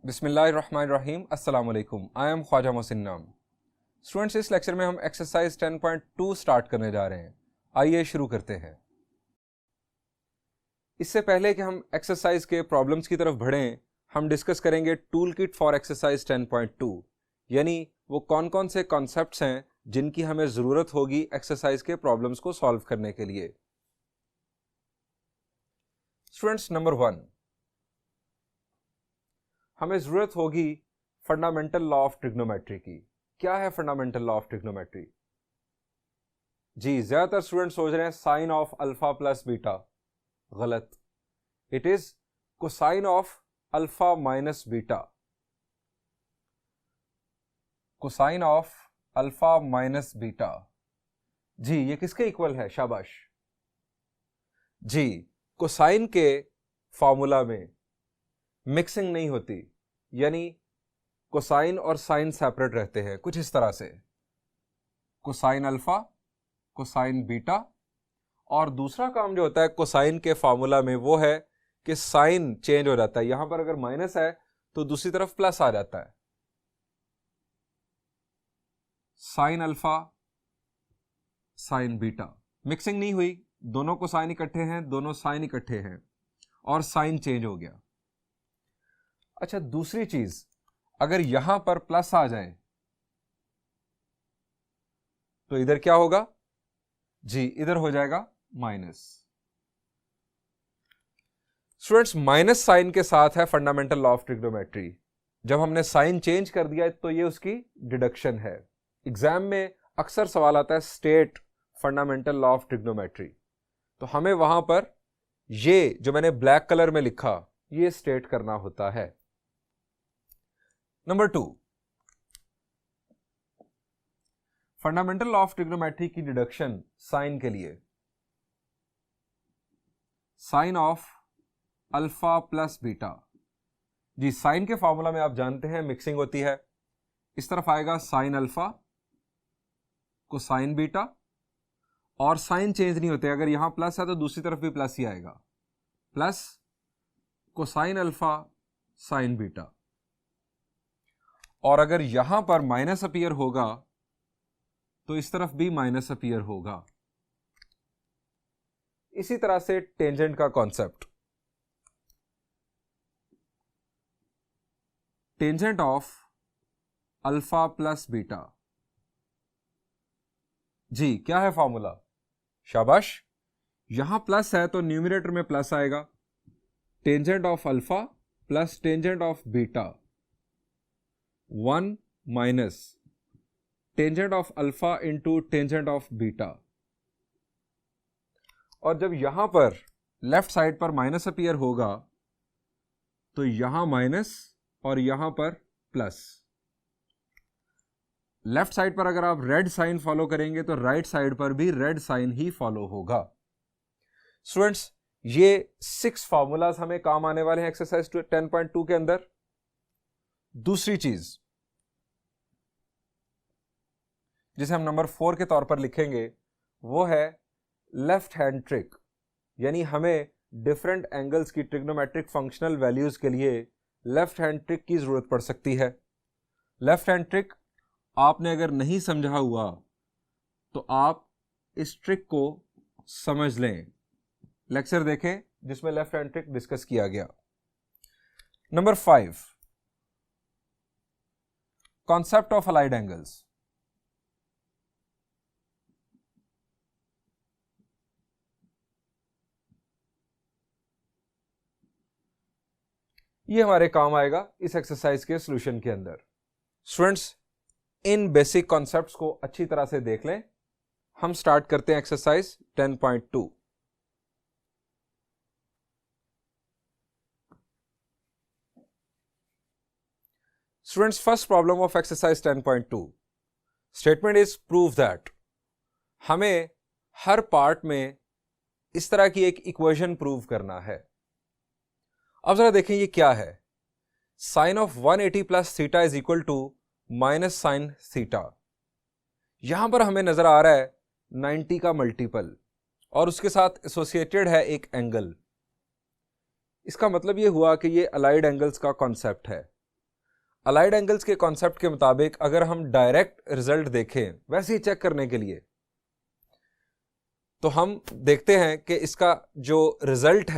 बिस्मिल्लाहिर्रहमानिर्रहीम। अस्सलाम वालेकुम। आई एम ख्वाजा मोहसिन नाम। स्टूडेंट्स, इस लेक्चर में हम एक्सरसाइज 10.2 स्टार्ट करने जा रहे हैं। आइए शुरू करते हैं। इससे पहले कि हम एक्सरसाइज के प्रॉब्लम्स की तरफ बढ़ें, हम डिस्कस करेंगे टूल किट फॉर एक्सरसाइज 10.2, यानी वो कौन कौन से कॉन्सेप्ट्स हैं जिनकी हमें ज़रूरत होगी एक्सरसाइज के प्रॉब्लम्स को सॉल्व करने के लिए। स्टूडेंट्स, नंबर 1, हमें ज़रूरत होगी फंडामेंटल लॉ ऑफ ट्रिग्नोमेट्री की। क्या है फंडामेंटल लॉ ऑफ ट्रिग्नोमेट्री? जी, ज़्यादातर स्टूडेंट सोच रहे हैं sine of alpha plus beta. गलत। It is cosine of alpha minus beta. Cosine of alpha minus beta. जी, ये किसके इक्वल है? शाबाश। जी, कोसाइन के फॉर्मूला में मिक्सिंग नहीं होती, यानी कोसाइन और साइन सेपरेट रहते हैं कुछ इस तरह से। Cosine alpha, cosine beta. और दूसरा काम जो होता है कोसाइन के फॉर्मूला में वो है कि साइन चेंज हो जाता है। यहां पर अगर माइनस है तो दूसरी तरफ प्लस आ जाता है। Sign alpha, sine beta, mixing नहीं हुई, दोनों कोसाइन इकट्ठे हैं, दोनों साइन इकट्ठे हैं और साइन चेंज हो गया। अच्छा, दूसरी चीज, अगर यहां पर प्लस आ जाए तो इधर क्या होगा? जी, इधर हो जाएगा माइनस। स्टूडेंट्स, माइनस साइन के साथ है फंडामेंटल लॉ ऑफ ट्रिग्नोमेट्री। जब हमने साइन चेंज कर दिया तो ये उसकी डिडक्शन है। एग्जाम में अक्सर सवाल आता है state fundamental law of trigonometry, तो हमें वहां पर ये जो मैंने ब्लैक कलर में लिखा ये स्टेट करना होता है। Number 2, fundamental law of trigonometry की डिडक्शन साइन के लिए। Sine of alpha plus beta. जी, साइन के फॉर्मूला में आप जानते हैं मिक्सिंग होती है। इस तरफ आएगा साइन अल्फा, कोसाइन बीटा, और साइन चेंज नहीं होते। अगर यहां प्लस है तो दूसरी तरफ भी प्लस ही आएगा। Plus cosine alpha sine beta. और अगर यहां पर माइनस अपीयर होगा तो इस तरफ भी माइनस अपीयर होगा। इसी तरह से टेंजेंट का concept. Tangent of alpha plus beta. जी, क्या है फॉर्मूला? शाबाश। यहां प्लस है तो न्यूमरेटर में प्लस आएगा। Tangent of alpha plus tangent of beta, 1 minus tangent of alpha into tangent of beta. और जब यहां पर लेफ्ट साइड पर माइनस अपीयर होगा तो यहां माइनस और यहां पर प्लस। लेफ्ट साइड पर अगर आप रेड साइन फॉलो करेंगे तो राइट साइड पर भी रेड साइन ही फॉलो होगा। स्टूडेंट्स, ये 6 फॉर्मूलाज हमें काम आने वाले हैं एक्सरसाइज 10.2 के अंदर। दूसरी चीज जिसे हम नंबर 4 के तौर पर लिखेंगे वो है लेफ्ट हैंड ट्रिक, यानी हमें डिफरेंट एंगल्स की ट्रिग्नोमेट्रिक फंक्शनल वैल्यूज के लिए लेफ्ट हैंड ट्रिक की जरूरत पड़ सकती है। लेफ्ट हैंड ट्रिक आपने अगर नहीं समझा हुआ तो आप इस ट्रिक को समझ लें। लेक्चर देखें जिसमें लेफ्ट हैंड ट्रिक डिस्कस किया गया। Number 5, concept of allied angles. ये हमारे काम आएगा इस एक्सरसाइज के सॉल्यूशन के अंदर। स्टूडेंट्स, इन बेसिक कॉन्सेप्ट्स को अच्छी तरह से देख लें। हम स्टार्ट करते हैं exercise 10.2। Students, first problem of exercise 10.2, statement is prove that. हमें हर पार्ट में इस तरह की एक इक्वेशन प्रूव करना है। अब जरा देखें ये क्या है। Sine of 180 plus theta is equal to minus sine theta. यहां पर हमें नजर आ रहा है 90 का मल्टीपल और उसके साथ एसोसिएटेड है एक एंगल। इसका मतलब ये हुआ कि ये अलाइड एंगल्स का कॉन्सेप्ट है। अलाइड एंगल्स के कॉन्सेप्ट के मुताबिक अगर हम डायरेक्ट रिजल्ट देखें वैसे ही चेक करने के लिए, तो हम देखते हैं कि इसका जो रिजल्ट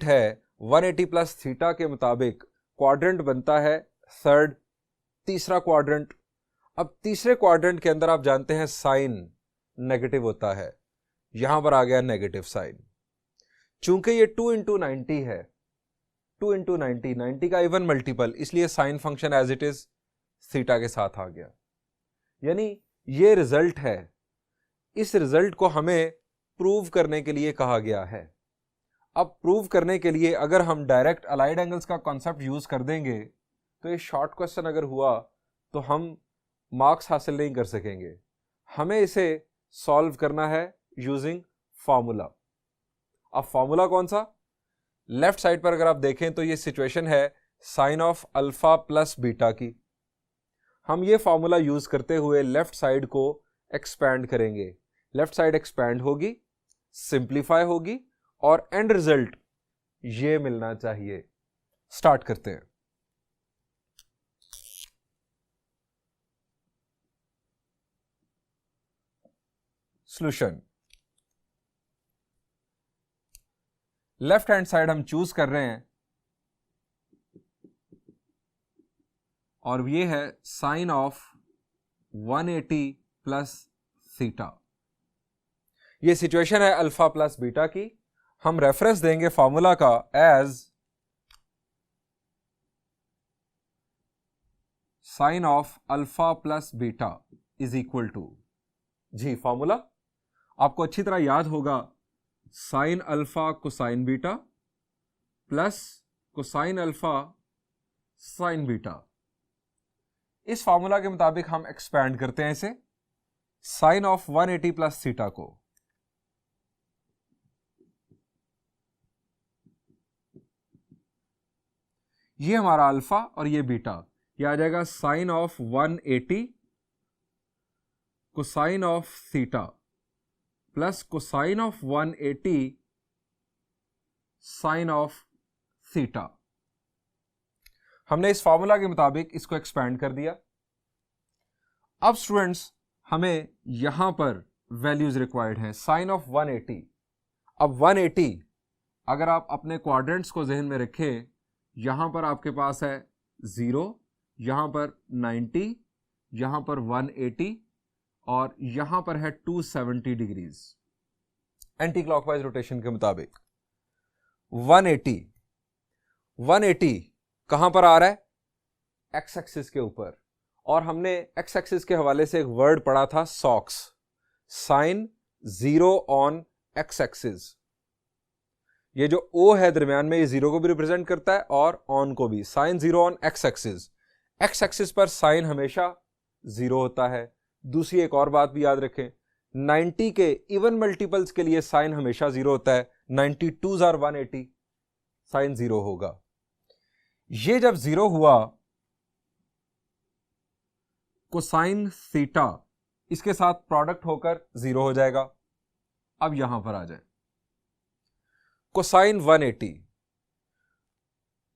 है 180 प्लस थीटा के मुताबिक क्वाड्रेंट बनता है थर्ड, तीसरा क्वाड्रेंट। अब तीसरे क्वाड्रेंट के अंदर आप जानते हैं साइन नेगेटिव होता है, यहां पर आ गया नेगेटिव साइन। चूंकि ये 2 इंटू 90 है, 2 इंटू 90 का इवन मल्टीपल, इसलिए sine function as it is theta के साथ आ गया। यानी ये रिजल्ट है। इस रिजल्ट को हमें प्रूव करने के लिए कहा गया है। अब प्रूव करने के लिए अगर हम डायरेक्ट अलाइड एंगल्स का कॉन्सेप्ट यूज कर देंगे तो ये शॉर्ट क्वेश्चन अगर हुआ तो हम मार्क्स हासिल नहीं कर सकेंगे। हमें इसे सॉल्व करना है यूजिंग फार्मूला। अब फार्मूला कौन सा? लेफ्ट साइड पर अगर आप देखें तो ये सिचुएशन है sine of alpha plus beta की। हम ये फार्मूला यूज करते हुए लेफ्ट साइड को एक्सपैंड करेंगे। लेफ्ट साइड एक्सपैंड होगी, सिंप्लीफाई होगी और एंड रिजल्ट ये मिलना चाहिए। स्टार्ट करते हैं। सॉल्यूशन। लेफ्ट हैंड साइड हम चूज कर रहे हैं और ये है साइन ऑफ 180 प्लस थीटा। ये सिचुएशन है अल्फा प्लस बीटा की। हम रेफरेंस देंगे फॉर्मूला का as sine of alpha plus beta is equal to, जी फॉर्मूला आपको अच्छी तरह याद होगा, sine alpha cosine beta plus cosine alpha sine beta. इस फॉर्मूला के मुताबिक हम एक्सपैंड करते हैं इसे, साइन ऑफ 180 प्लस थीटा को ये हमारा अल्फा और ये बीटा, ये आ जाएगा sine of 180 cosine of theta plus cosine of 180 sine of theta. हमने इस फॉर्मूला के मुताबिक इसको एक्सपैंड कर दिया। अब स्टूडेंट्स हमें यहां पर वैल्यूज रिक्वायर्ड हैं, साइन ऑफ 180। अब 180 अगर आप अपने क्वाड्रेंट्स को जहन में रखें, यहां पर आपके पास है 0, यहां पर 90, यहां पर 180 और यहां पर है 270 डिग्रीज एंटी क्लॉकवाइज रोटेशन के मुताबिक। 180 कहां पर आ रहा है? एक्स एक्सिस के ऊपर। और हमने एक्स एक्सिस के हवाले से एक वर्ड पढ़ा था socks, sine 0 on x axis. ये जो O है दरमियान में, ये 0 को भी रिप्रेजेंट करता है और ऑन को भी। Sine 0 on x axis. X axis पर साइन हमेशा 0 होता है। दूसरी एक और बात भी याद रखें, 90 के इवन मल्टीपल्स के लिए साइन हमेशा 0 होता है। 92 आर 180, साइन 0 होगा। ये जब 0 हुआ, कोसाइन थीटा इसके साथ प्रोडक्ट होकर 0 हो जाएगा। अब यहां पर आ जाए कोसाइन 180।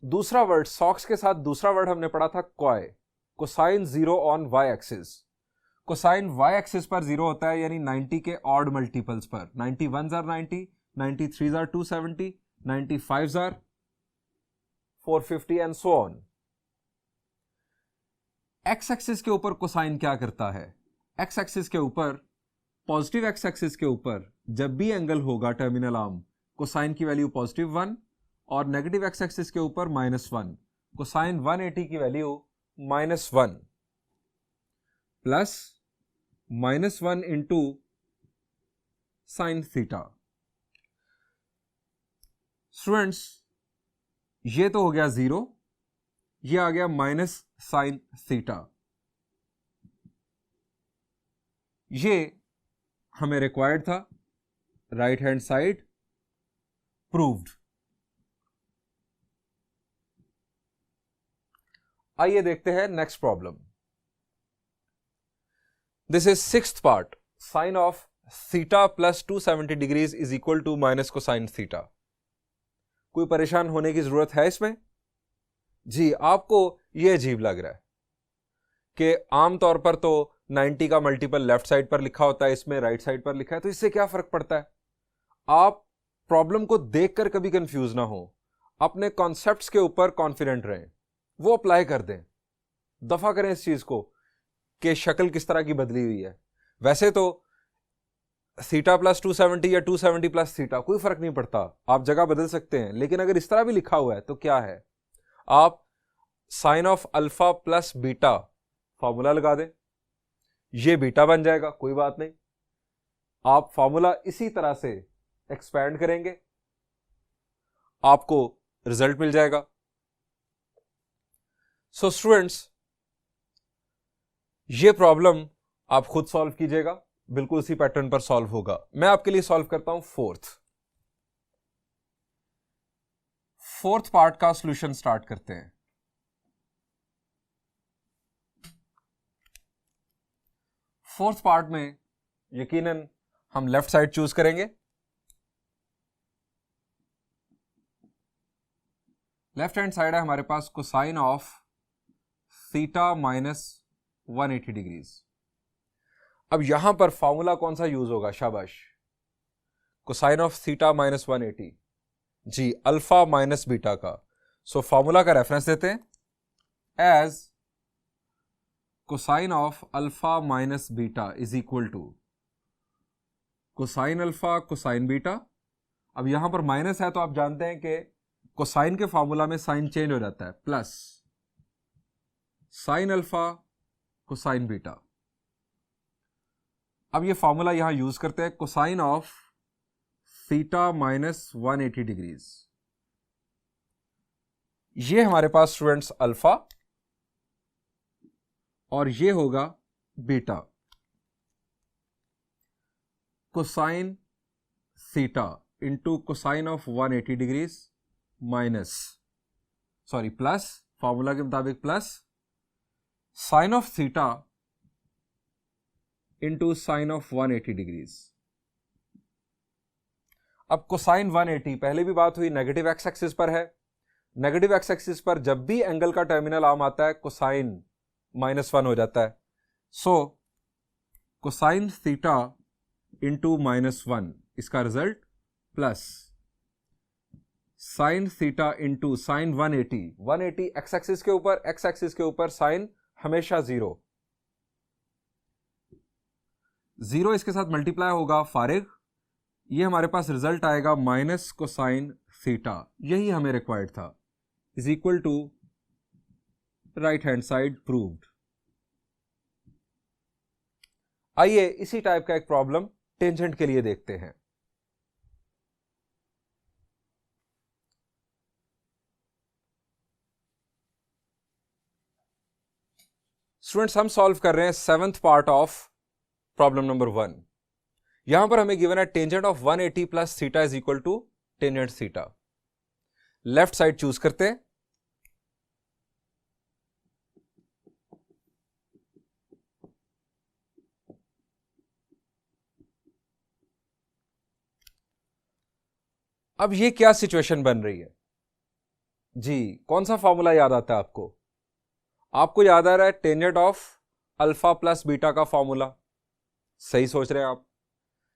दूसरा वर्ड सॉक्स के साथ दूसरा वर्ड हमने पढ़ा था coy, cosine 0 on Y axis. Cosine y axis पर 0 होता है, यानी 90 के ऑड मल्टीपल्स पर। 91 are 90, 93 are 270, 95 are 450 and so on. X axis के ऊपर कोसाइन क्या करता है? एक्स एक्सिस के ऊपर, पॉजिटिव एक्स एक्सिस के ऊपर जब भी एंगल होगा टर्मिनल आर्म, कोसाइन की वैल्यू +1 और नेगेटिव एक्स एक्सिस के ऊपर -1। कोसाइन 180 की value -1 plus -1 into sine theta. Students ये तो हो गया 0, ये आ गया माइनस साइन थीटा। ये हमें रिक्वायर्ड था, राइट हैंड साइड प्रूव्ड। आइए देखते हैं next problem. This is 6th part, sine of theta plus 270 degrees is equal to minus cosine theta. कोई परेशान होने की जरूरत है इसमें? जी, आपको ये अजीब लग रहा है कि आमतौर पर तो 90 का मल्टीपल लेफ्ट साइड पर लिखा होता है, इसमें राइट साइड पर लिखा है, तो इससे क्या फर्क पड़ता है? आप प्रॉब्लम को देखकर कभी कंफ्यूज ना हो, अपने कॉन्सेप्ट्स के ऊपर कॉन्फिडेंट रहें, वो अप्लाई कर दें, दफा करें इस चीज को कि शक्ल किस तरह की बदली हुई है। वैसे तो थीटा प्लस 270 या 270 प्लस थीटा कोई फर्क नहीं पड़ता, आप जगह बदल सकते हैं, लेकिन अगर इस तरह भी लिखा हुआ है तो क्या है, आप sine of alpha plus beta formula लगा दें, ये बीटा बन जाएगा, कोई बात नहीं। आप फॉर्मूला इसी तरह से एक्सपैंड करेंगे, आपको रिजल्ट मिल जाएगा। सो स्टूडेंट्स, ये प्रॉब्लम आप खुद सॉल्व कीजिएगा, बिल्कुल उसी पैटर्न पर सॉल्व होगा। मैं आपके लिए सॉल्व करता हूं फोर्थ पार्ट का सॉल्यूशन स्टार्ट करते हैं। फोर्थ पार्ट में यकीनन हम लेफ्ट साइड चूज करेंगे। लेफ्ट हैंड साइड है हमारे पास cosine of theta minus 180 degrees. अब यहां पर फॉर्मूला कौन सा यूज होगा? शाबाश, कोसाइन ऑफ थीटा माइनस 180, जी अल्फा माइनस बीटा का। सो फॉर्मूला का रेफरेंस देते हैं as cosine of alpha minus beta is equal to cosine alpha cosine beta. अब यहां पर माइनस है तो आप जानते हैं कि कोसाइन के फॉर्मूला में साइन चेंज हो जाता है, plus sine alpha cosine beta. अब ये फॉर्मूला यहां यूज करते हैं, cosine of theta minus 180 degrees. ये हमारे पास स्टूडेंट्स अल्फा और ये होगा beta, cosine theta into cosine of 180 degrees minus plus, formula के मुताबिक plus sign of theta into sine of 180 degrees. अब कोसाइन 180, पहले भी बात हुई, नेगेटिव एक्स एक्सिस पर है। नेगेटिव एक्स एक्सिस पर जब भी एंगल का टर्मिनल आर्म आता है कोसाइन -1 हो जाता है। सो कोसाइन थीटा इंटू -1, इसका result plus sine theta into sine 180 x axis के ऊपर, एक्स एक्सिस के ऊपर साइन हमेशा 0 इसके साथ मल्टीप्लाई होगा फारिग, ये हमारे पास रिजल्ट आएगा माइनस कोसाइन थीटा, यही हमें रिक्वायर्ड था, is equal to right hand side proved. आइए इसी टाइप का एक प्रॉब्लम टेंजेंट के लिए देखते हैं। स्टूडेंट्स, हम सॉल्व कर रहे हैं 7th part of problem number 1। यहां पर हमें गिवन है tangent of 180 plus theta is equal to tangent theta. Left side choose करते हैं। अब ये क्या सिचुएशन बन रही है जी? कौन सा फॉर्मूला याद आता है आपको? आपको याद आ रहा है tangent of alpha plus beta का फॉर्मूला। सही सोच रहे हैं आप,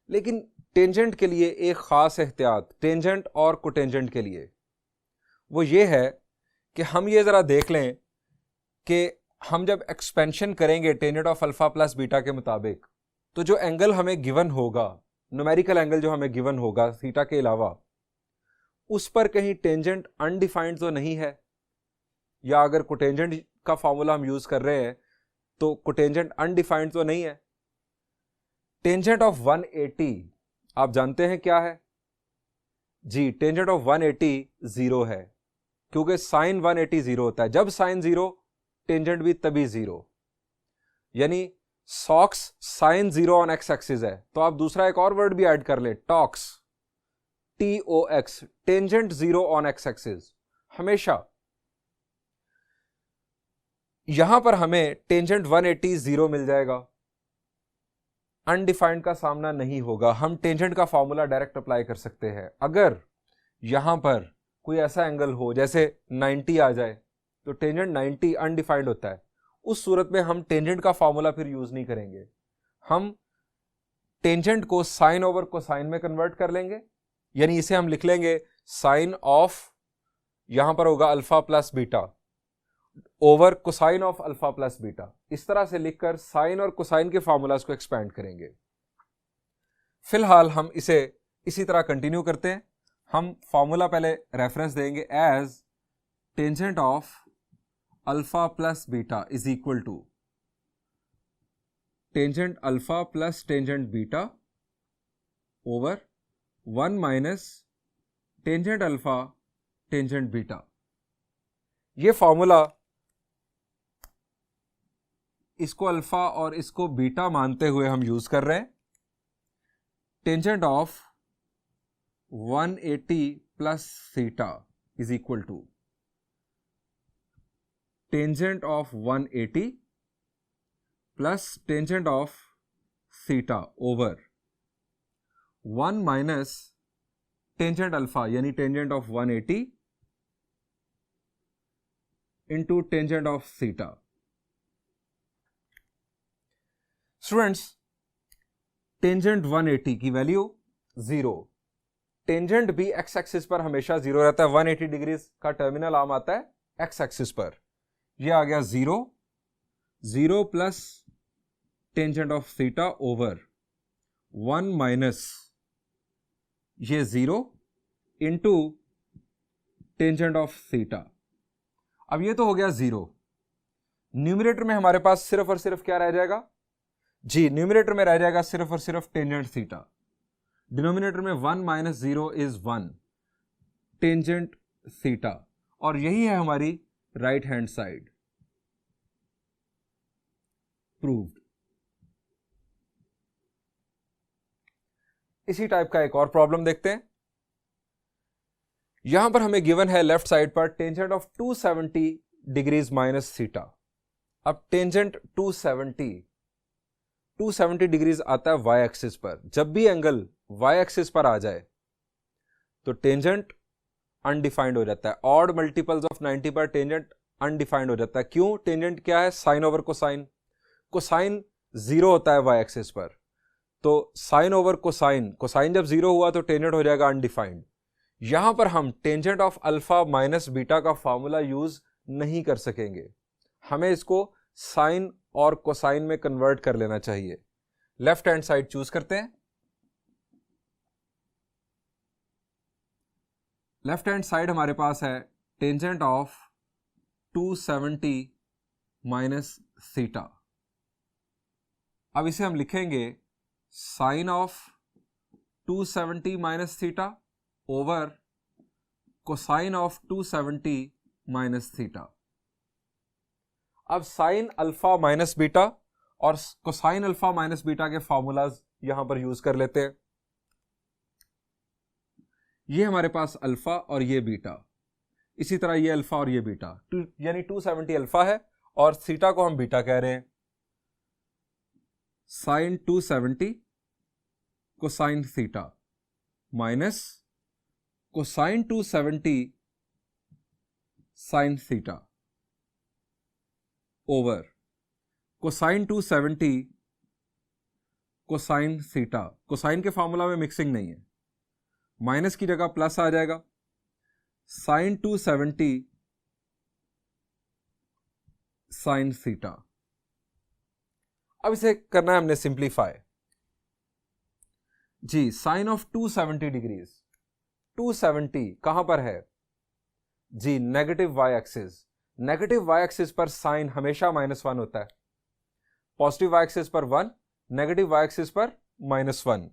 लेकिन टेंजेंट के लिए एक खास एहतियात, टेंजेंट और कोटेंजेंट के लिए, वो ये है कि हम ये जरा देख लें कि हम जब एक्सपेंशन करेंगे tangent of alpha plus beta के मुताबिक, तो जो एंगल हमें गिवन होगा, न्यूमेरिकल एंगल जो हमें गिवन होगा थीटा के अलावा, उस पर कहीं टेंजेंट अनडिफाइंड तो नहीं है, या अगर कोटेंजेंट का फॉर्मूला हम यूज कर रहे हैं तो कोटेंजेंट अनडिफाइंड तो नहीं है। टेंजेंट ऑफ 180 आप जानते हैं क्या है जी? टेंजेंट ऑफ 180 0 है, क्योंकि साइन 180 0 होता है। जब साइन 0, टेंजेंट भी तभी 0, यानी socks sine 0 on x axis है, तो आप दूसरा एक और वर्ड भी ऐड कर ले, talks, TOX, tangent 0 on x axis. हमेशा यहां पर हमें टेंजेंट 180 0 मिल जाएगा, अनडिफाइंड का सामना नहीं होगा। हम टेंजेंट का फॉर्मूला डायरेक्ट अप्लाई कर सकते हैं। अगर यहां पर कोई ऐसा एंगल हो जैसे 90 आ जाए, तो टेंजेंट 90 अनडिफाइंड होता है। उस सूरत में हम टेंजेंट का फॉर्मूला फिर यूज नहीं करेंगे, हम टेंजेंट को साइन ओवर कोसाइन में कन्वर्ट कर लेंगे, यानी इसे हम लिख लेंगे साइन ऑफ, यहां पर होगा alpha plus beta over cosine of alpha plus beta. इस तरह से लिखकर साइन और कोसाइन के फॉर्मूलाज को एक्सपैंड करेंगे। फिलहाल हम इसे इसी तरह कंटिन्यू करते हैं। हम फॉर्मूला पहले रेफरेंस देंगे, as tangent of alpha plus beta is equal to tangent alpha plus tangent beta over 1 minus tangent alpha tangent beta. ये फॉर्मूला इसको अल्फा और इसको बीटा मानते हुए हम यूज कर रहे हैं। Tangent of 180 plus theta is equal to tangent of 180 plus tangent of theta over 1 minus tangent alpha यानी tangent of 180 into tangent of theta. Students, tangent 180 की वैल्यू 0, टेंजेंट भी एक्स एक्सिस पर हमेशा 0 रहता है। 180 डिग्रीज का टर्मिनल आर्म आता है एक्स एक्सिस पर। यह आ गया 0, 0 plus tangent of theta over 1 minus ये 0 इंटू टेंजेंट ऑफ थीटा। अब ये तो हो गया 0। न्यूमरेटर में हमारे पास सिर्फ और सिर्फ क्या रह जाएगा? जी, न्यूमरेटर में रह जाएगा सिर्फ और सिर्फ टेंजेंट थीटा। डिनोमिनेटर में 1 माइनस 0 इज 1 टेंजेंट थीटा, और यही है हमारी राइट हैंड साइड। प्रूव्ड। इसी टाइप का एक और प्रॉब्लम देखते हैं। यहां पर हमें गिवन है लेफ्ट साइड पर tangent of 270 degrees minus theta. अब टेंजेंट 270 डिग्रीज आता है वाई एक्सिस पर। जब भी एंगल वाई एक्सिस पर आ जाए तो टेंजेंट अनडिफाइंड हो जाता है। ऑड मल्टीपल्स ऑफ 90 पर टेंजेंट अनडिफाइंड हो जाता है। क्यों? टेंजेंट क्या है? Sine over cosine. कोसाइन 0 होता है वाई एक्सिस पर, तो साइन ओवर कोसाइन, कोसाइन जब 0 हुआ तो टेंजेंट हो जाएगा अनडिफाइंड। यहां पर हम tangent of alpha minus beta का फॉर्मूला यूज नहीं कर सकेंगे, हमें इसको साइन और कोसाइन में कन्वर्ट कर लेना चाहिए। लेफ्ट हैंड साइड चूज करते हैं। लेफ्ट हैंड साइड हमारे पास है टेंजेंट ऑफ 270 माइनस थीटा। अब इसे हम लिखेंगे sine of 270 minus theta over cosine of 270 minus theta. अब साइन अल्फा माइनस बीटा और कोसाइन अल्फा माइनस बीटा के फॉर्मूलाज यहां पर यूज कर लेते हैं। ये हमारे पास अल्फा और ये बीटा, इसी तरह ये अल्फा और ये बीटा, यानी 270 अल्फा है और थीटा को हम बीटा कह रहे हैं। Sine 270 cosine theta minus cosine 270 sine theta over cosine 270 cosine theta. Cosine के फॉर्मूला में मिक्सिंग नहीं है, माइनस की जगह प्लस आ जाएगा। Sine 270 sine theta. अब इसे करना है हमने सिंप्लीफाई। जी, साइन ऑफ 270 डिग्रीज, 270 कहां पर है? जी, negative Y axis. Negative Y axis पर साइन हमेशा -1 होता है। पॉजिटिव वाई एक्सिस पर 1, नेगेटिव वाई एक्सिस पर -1।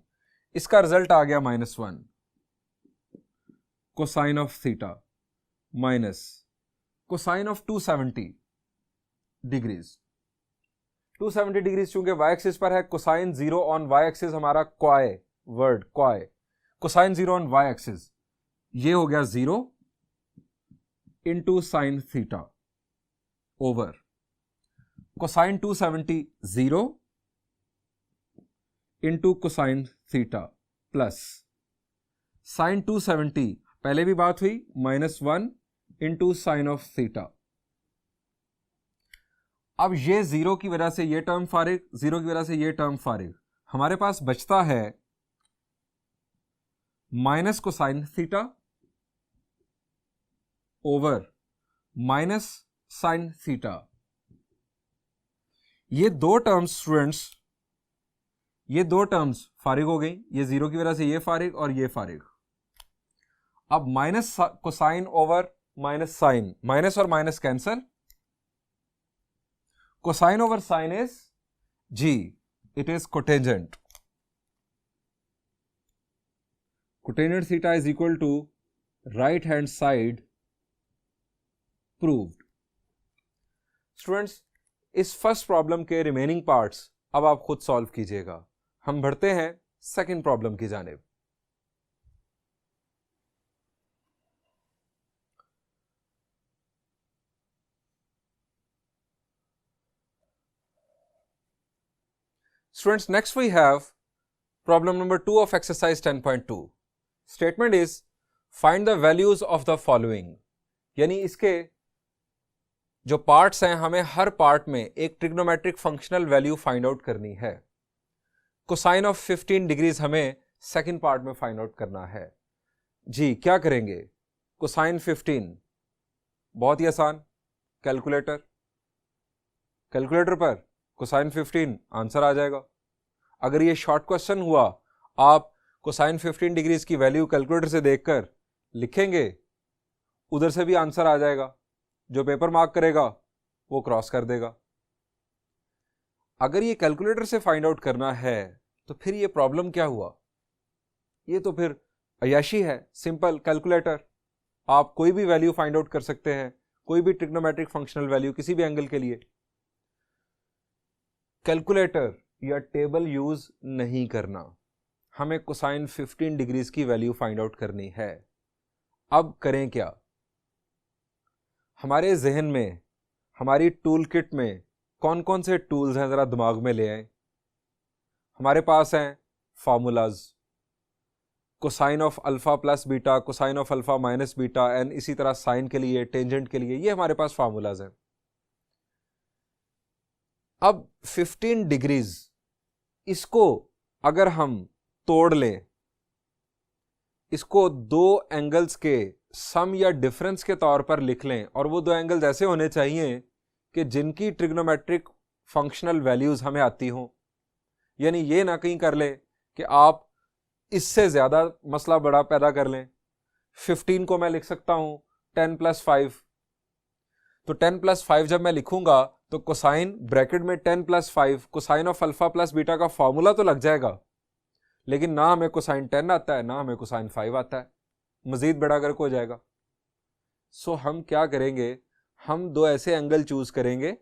इसका रिजल्ट आ गया -1 cosine of theta minus cosine of 270 degrees. 270 degrees चूंकि वाई एक्सिस पर है, कोसाइन 0 ऑन वाई एक्सिस हमारा क्वाय वर्ड, क्वाय, कोसाइन 0 ऑन वाई एक्सिस, ये हो गया 0 into sine theta over cosine 270 0 into cosine theta plus sine 270 पहले भी बात हुई -1 इंटू साइन ऑफ थीटा अब ये जीरो की वजह से ये टर्म फारिग, जीरो की वजह से ये टर्म फारिग, हमारे पास बचता है minus cosine theta over minus sine theta. ये दो टर्म्स स्टूडेंट्स, ये दो टर्म्स फारिग हो गई, ये जीरो की वजह से ये फारिग और ये फारिग। अब minus cosine over minus sine, minus और minus cancel, cosine over sine is जी, it is cotangent, cotangent theta is equal to right hand side proved. Students, इस फर्स्ट प्रॉब्लम के रिमेनिंग पार्ट्स अब आप खुद सॉल्व कीजिएगा। हम बढ़ते हैं सेकंड प्रॉब्लम की जानिब। Students, next we have problem number 2 of exercise 10.2. Statement is find the values of the following. यानी इसके जो पार्ट्स हैं, हमें हर पार्ट में एक trigonometric functional value find out करनी है। कोसाइन ऑफ 15 डिग्रीज हमें सेकंड पार्ट में फाइंड आउट करना है। जी, क्या करेंगे? कोसाइन 15 बहुत ही आसान, कैलकुलेटर, कैलकुलेटर पर कोसाइन 15 आंसर आ जाएगा। अगर ये शॉर्ट क्वेश्चन हुआ, आप कोसाइन 15 डिग्रीज की वैल्यू कैलकुलेटर से देखकर लिखेंगे, उधर से भी आंसर आ जाएगा। जो पेपर मार्क करेगा वो क्रॉस कर देगा। अगर ये कैलकुलेटर से फाइंड आउट करना है तो फिर ये प्रॉब्लम क्या हुआ? ये तो फिर अय्याशी है। सिंपल कैलकुलेटर, आप कोई भी वैल्यू फाइंड आउट कर सकते हैं, कोई भी ट्रिग्नोमेट्रिक फंक्शनल वैल्यू किसी भी एंगल के लिए। कैलकुलेटर या टेबल यूज नहीं करना, हमें कोसाइन 15 डिग्रीज की वैल्यू फाइंड आउट करनी है। अब करें क्या? हमारे जहन में, हमारी टूल किट में कौन कौन से टूल्स हैं, जरा दिमाग में ले आए। हमारे पास हैं formulas, cosine of alpha plus beta, cosine of alpha minus beta, and इसी तरह साइन के लिए, टेंजेंट के लिए, ये हमारे पास फार्मूलाज हैं। अब 15 डिग्रीज, इसको अगर हम तोड़ लें, इसको दो एंगल्स के सम या डिफरेंस के तौर पर लिख लें, और वो दो एंगल्स ऐसे होने चाहिए कि जिनकी ट्रिग्नोमेट्रिक फंक्शनल वैल्यूज हमें आती हों। यानी ये ना कहीं कर लें कि आप इससे ज्यादा मसला बड़ा पैदा कर लें। 15 को मैं लिख सकता हूं 10 + 5, तो 10 + 5 जब मैं लिखूंगा तो कोसाइन ब्रैकेट में 10 + 5 cosine of alpha plus beta का फॉर्मूला तो लग जाएगा, लेकिन ना हमें कोसाइन 10 आता है, ना हमें कोसाइन 5 आता है, मजीद बड़ा गर्क हो जाएगा। सो हम क्या करेंगे? हम दो ऐसे एंगल चूज करेंगे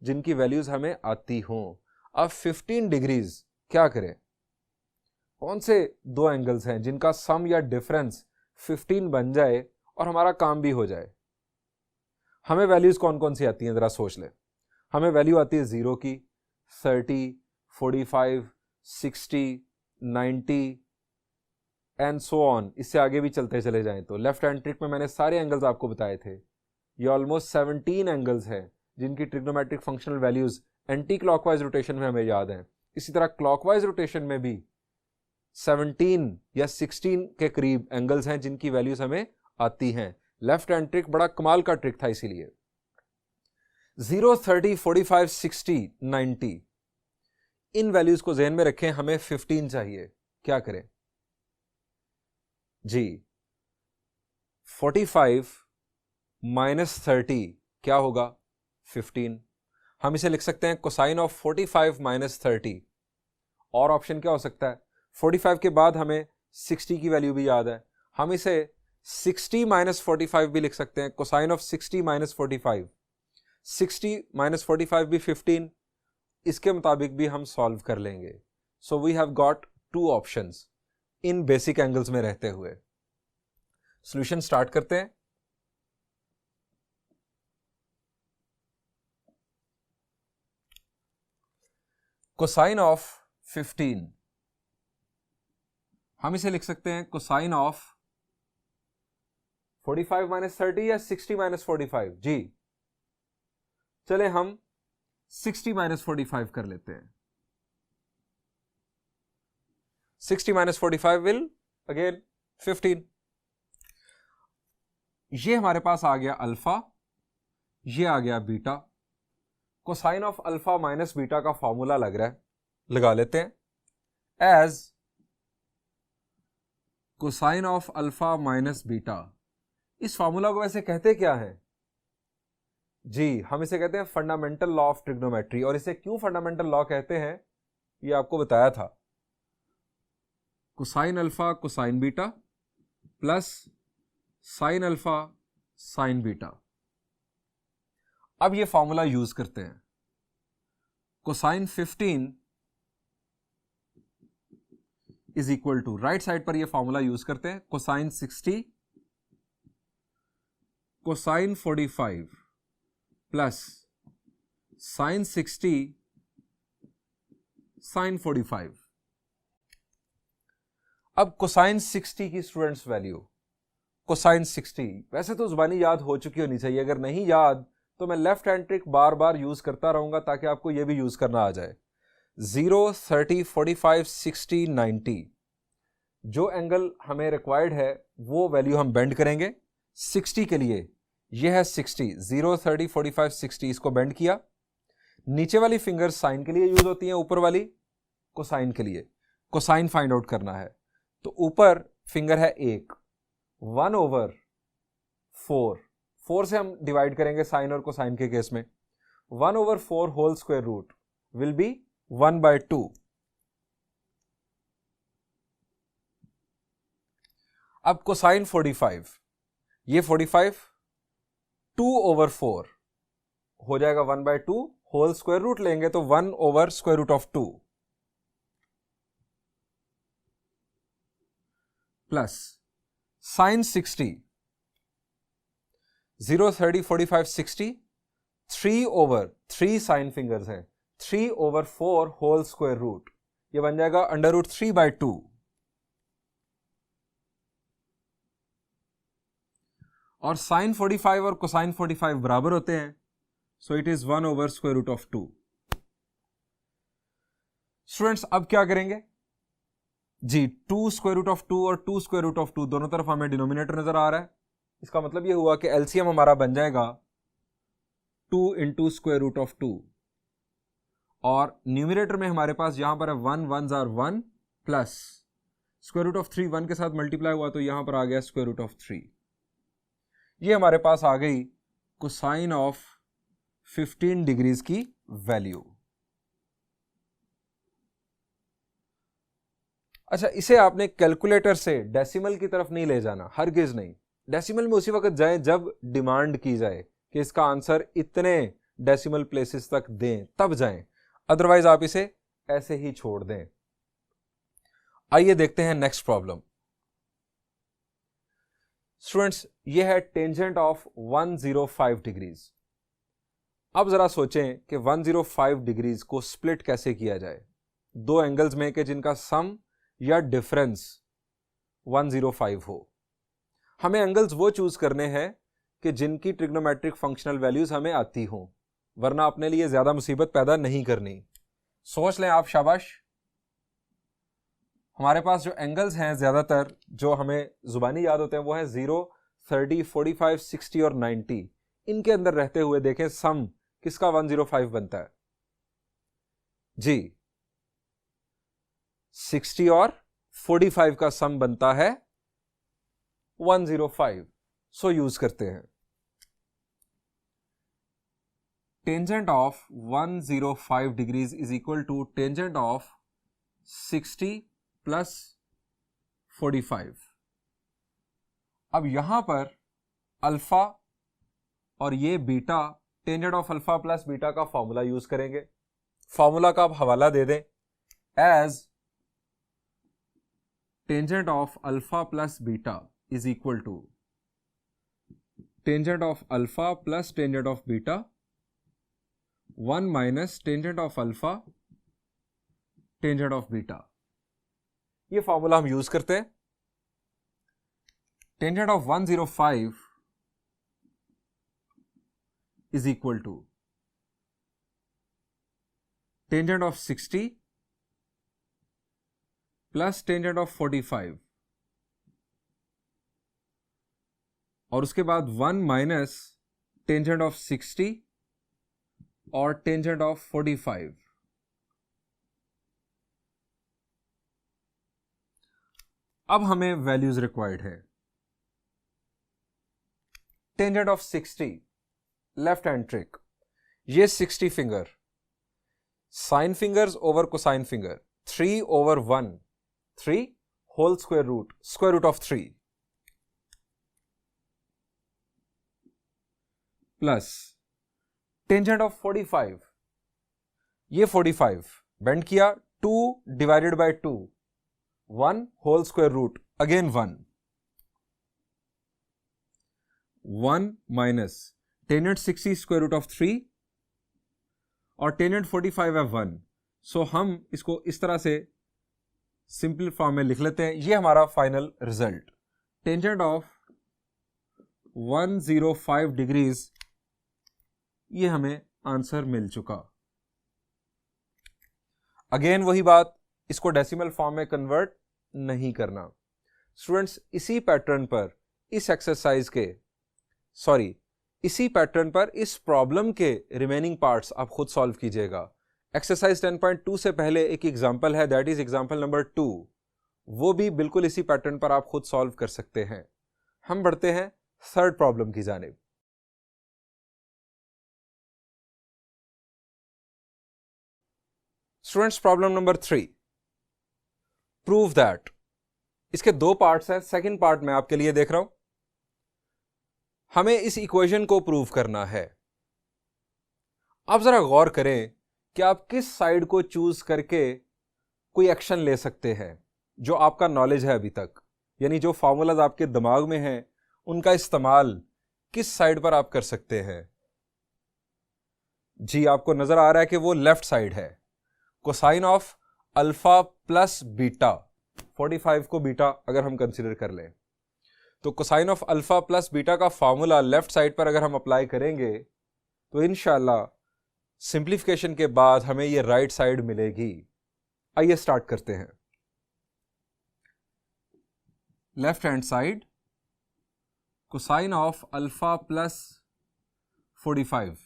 जिनकी वैल्यूज हमें आती हों। अब 15 डिग्रीज क्या करें? कौन से दो एंगल्स हैं जिनका सम या डिफरेंस 15 बन जाए और हमारा काम भी हो जाए? हमें वैल्यूज कौन कौन सी आती हैं, जरा सोच ले। हमें वैल्यू आती है 0 की, 30, 45, 60, 90 एंड सो ऑन। इससे आगे भी चलते चले जाएं तो लेफ्ट हैंड ट्रिक में मैंने सारे एंगल्स आपको बताए थे। ये ऑलमोस्ट 17 एंगल्स हैं जिनकी trigonometric functional values anti clockwise rotation में हमें याद हैं। इसी तरह क्लॉकवाइज रोटेशन में भी 17 या 16 के करीब एंगल्स हैं जिनकी वैल्यूज हमें आती हैं। लेफ्ट हैंड ट्रिक बड़ा कमाल का ट्रिक था। इसीलिए 0, 30, 45, 60, 90 इन वैल्यूज को ज़हन में रखें। हमें 15 चाहिए, क्या करें जी? 45 माइनस 30 क्या होगा? 15। हम इसे लिख सकते हैं कोसाइन ऑफ 45 माइनस 30। और ऑप्शन क्या हो सकता है? 45 के बाद हमें 60 की वैल्यू भी याद है, हम इसे 60 माइनस 45 भी लिख सकते हैं। कोसाइन ऑफ 60 माइनस 45, 60 माइनस 45 भी 15। इसके मुताबिक भी हम सॉल्व कर लेंगे। So we have got 2 options in basic angles में रहते हुए। सॉल्यूशन स्टार्ट करते हैं। कोसाइन ऑफ 15 हम इसे लिख सकते हैं कोसाइन ऑफ 45 माइनस 30 या 60 माइनस 45। जी चले हम 60 माइनस 45 कर लेते हैं। 60 माइनस 45 विल अगेन 15। ये हमारे पास आ गया अल्फा, ये आ गया beta. Cosine of alpha minus beta का फॉर्मूला लग रहा है, लगा लेते हैं। As cosine of alpha minus beta, इस फॉर्मूला को वैसे कहते क्या है जी? हम इसे कहते हैं फंडामेंटल लॉ ऑफ ट्रिग्नोमेट्री। और इसे क्यों फंडामेंटल लॉ कहते हैं ये आपको बताया था। Cosine alpha cosine beta plus sine alpha sine beta. अब ये फॉर्मूला यूज करते हैं। Cosine 15 is equal to, right side पर ये फॉर्मूला यूज करते हैं, cosine 60 cosine 45 plus sine 60 sine 45। अब कोसाइन 60 की स्टूडेंट्स वैल्यू, कोसाइन 60 वैसे तो जुबानी याद हो चुकी होनी चाहिए, अगर नहीं याद तो मैं लेफ्ट हैंड ट्रिक बार बार यूज करता रहूंगा ताकि आपको यह भी यूज करना आ जाए। 0, 30, 45, 60, 90 जो एंगल हमें रिक्वायर्ड है वो वैल्यू हम बेंड करेंगे। 60 के लिए यह है 60, 0, 30, 45, 60, इसको बेंड किया। नीचे वाली फिंगर साइन के लिए यूज होती है, ऊपर वाली कोसाइन के लिए। कोसाइन फाइंड आउट करना है तो ऊपर फिंगर है 1/4, 4 से हम डिवाइड करेंगे साइन और कोसाइन के केस में। 1/4 whole square root will be 1/2। अब कोसाइन 45, ये 45 2/4 हो जाएगा 1/2, होल स्क्वायर रूट लेंगे तो 1/√2 प्लस साइन 60, 0, 30, 45, 60, 3/3 साइन फिंगर्स हैं, 3/4 होल स्क्वायर रूट, ये बन जाएगा √3/2। और साइन 45 और कोसाइन 45 बराबर होते हैं, सो इट इज 1/√2। स्टूडेंट्स अब क्या करेंगे जी? 2√2 और 2√2 दोनों तरफ हमें डिनोमिनेटर नजर आ रहा है। इसका मतलब यह हुआ कि एलसीएम हमारा बन जाएगा 2 × √2 और न्यूमिनेटर में हमारे पास यहां पर है 1 1s are 1 प्लस √3 1 के साथ मल्टीप्लाई हुआ तो यहां पर आ गया √3। ये हमारे पास आ गई कोसाइन ऑफ 15 डिग्रीज की वैल्यू। अच्छा, इसे आपने कैलकुलेटर से डेसिमल की तरफ नहीं ले जाना, हरगिज नहीं। डेसिमल में उसी वक्त जाए जब डिमांड की जाए कि इसका आंसर इतने डेसिमल प्लेसेस तक दें, तब जाएं, अदरवाइज आप इसे ऐसे ही छोड़ दें। आइए देखते हैं नेक्स्ट प्रॉब्लम। स्टूडेंट्स ये है टेंजेंट ऑफ 105 डिग्रीज। अब जरा सोचें कि 105 डिग्रीज को स्प्लिट कैसे किया जाए दो एंगल्स में कि जिनका सम या डिफरेंस 105 हो। हमें एंगल्स वो चूज करने हैं कि जिनकी ट्रिग्नोमेट्रिक फंक्शनल वैल्यूज हमें आती हों, वरना अपने लिए ज्यादा मुसीबत पैदा नहीं करनी। सोच लें आप, शाबाश। हमारे पास जो एंगल्स हैं ज्यादातर जो हमें जुबानी याद होते हैं वो है 0, 30, 45, 60 और 90। इनके अंदर रहते हुए देखें सम किसका 105 बनता है जी? 60 और 45 का सम बनता है 105। सो यूज करते हैं tangent of 105 degrees is equal to tangent of 60 plus 45। अब यहां पर अल्फा और ये beta, tangent of alpha plus beta का फॉर्मूला यूज करेंगे। फॉर्मूला का आप हवाला दे दें, as tangent of alpha plus beta is equal to tangent of alpha plus tangent of beta 1 minus tangent of alpha tangent of beta. ये formula हम use करते हैं। Tangent of 105 is equal to tangent of 60 plus tangent of 45 और उसके बाद 1 minus tangent of 60 और tangent of 45। अब हमें वैल्यूज रिक्वायर्ड है। Tangent of 60 left hand trick, ये 60 finger, sine fingers over cosine finger, 3 over 1, 3 whole square root of 3 plus tangent of 45, ये 45 bend किया, 2 divided by 2, 1 whole square root, again 1 minus tangent 60 square root of 3 और tangent 45 है 1। सो हम इसको इस तरह से सिंपल फॉर्म में लिख लेते हैं। ये हमारा final result, tangent of 105 degrees, ये हमें आंसर मिल चुका। अगेन वही बात, इसको डेसिमल फॉर्म में कन्वर्ट नहीं करना। स्टूडेंट्स, इसी पैटर्न पर इसी पैटर्न पर इस प्रॉब्लम के रिमेनिंग पार्ट्स आप खुद सॉल्व कीजिएगा। एक्सरसाइज 10.2 से पहले एक एग्जाम्पल है, दैट इज एग्जाम्पल नंबर 2, वो भी बिल्कुल इसी पैटर्न पर आप खुद सॉल्व कर सकते हैं। हम बढ़ते हैं थर्ड प्रॉब्लम की जानिब। Students, problem number 3, prove that, इसके 2 पार्ट्स हैं, सेकंड पार्ट मैं आपके लिए देख रहा हूं। हमें इस इक्वेशन को प्रूव करना है। आप जरा गौर करें कि आप किस साइड को चूज करके कोई एक्शन ले सकते हैं जो आपका नॉलेज है अभी तक, यानी जो फार्मूलाज आपके दिमाग में हैं उनका इस्तेमाल किस साइड पर आप कर सकते हैं। जी, आपको नजर आ रहा है कि वो लेफ्ट साइड है। Cosine of alpha plus beta, 45 को बीटा अगर हम कंसीडर कर लें तो cosine of alpha plus beta का फार्मूला लेफ्ट साइड पर अगर हम अप्लाई करेंगे तो इंशाल्लाह सिंप्लीफिकेशन के बाद हमें ये राइट साइड मिलेगी। आइए स्टार्ट करते हैं। Left hand side, cosine of alpha plus 45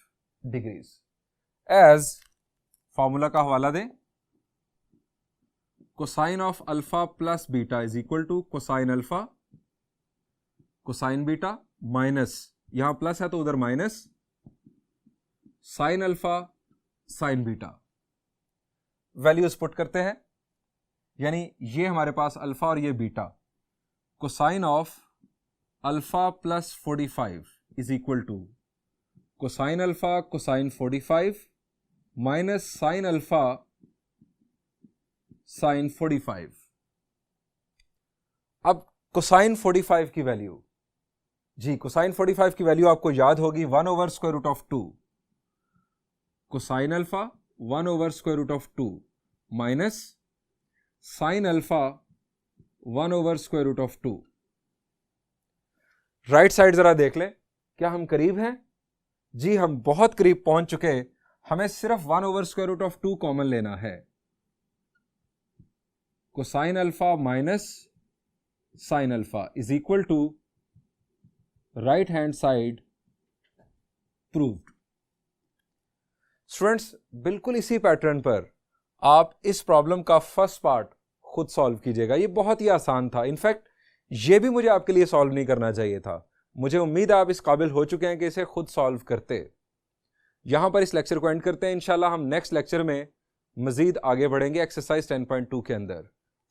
degrees, as formula का हवाला दें, cosine of alpha plus beta is equal to cosine alpha cosine beta minus, यहां प्लस है तो उधर minus, sine alpha sine beta. Values put करते हैं, यानी ये हमारे पास अल्फा और ये beta. Cosine of alpha plus 45 is equal to cosine alpha cosine 45 minus sine alpha sine 45। अब कोसाइन 45 की वैल्यू, जी कोसाइन 45 की वैल्यू आपको याद होगी 1 over square root of 2, cosine alpha 1 over square root of 2 minus sine alpha 1 over square root of 2। Right side जरा देख लें, क्या हम करीब हैं? जी, हम बहुत करीब पहुंच चुके। हमें सिर्फ 1 over square root of 2 common लेना है। Cosine alpha minus sine alpha is equal to right hand side proved. Students, बिल्कुल इसी पैटर्न पर आप इस प्रॉब्लम का फर्स्ट पार्ट खुद सॉल्व कीजिएगा। ये बहुत ही आसान था। इनफैक्ट ये भी मुझे आपके लिए सॉल्व नहीं करना चाहिए था। मुझे उम्मीद है आप इस काबिल हो चुके हैं कि इसे खुद सॉल्व करते। यहां पर इस लेक्चर को एंड करते हैं। इंशाल्लाह हम नेक्स्ट लेक्चर में मजीद आगे बढ़ेंगे एक्सरसाइज 10.2 के अंदर।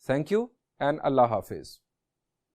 Thank you and Allah Hafiz.